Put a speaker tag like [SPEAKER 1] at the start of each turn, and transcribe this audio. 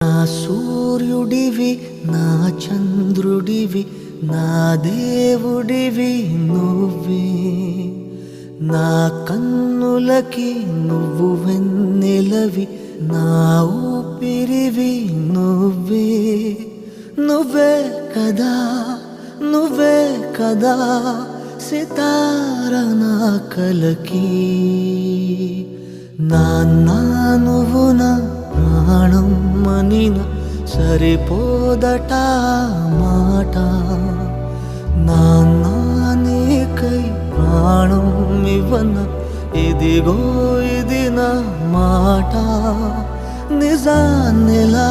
[SPEAKER 1] నా సూర్యుడివి నా చంద్రుడివి నా దేవుడివి నువ్వే, నా కన్నులకి నువ్వు వెన్నెలవి, నా ఊపిరివి నువ్వే. నువ్వే కదా నువ్వే కదా సితార నా కలకి, నాన్న నువ్వు నా ప్రాణం మనిన సరిపోదట మాట. నాన్న నీకై ప్రాణం ఇవ్వన ఇదిగో ఇది నా మాట. నిజాన్నెలా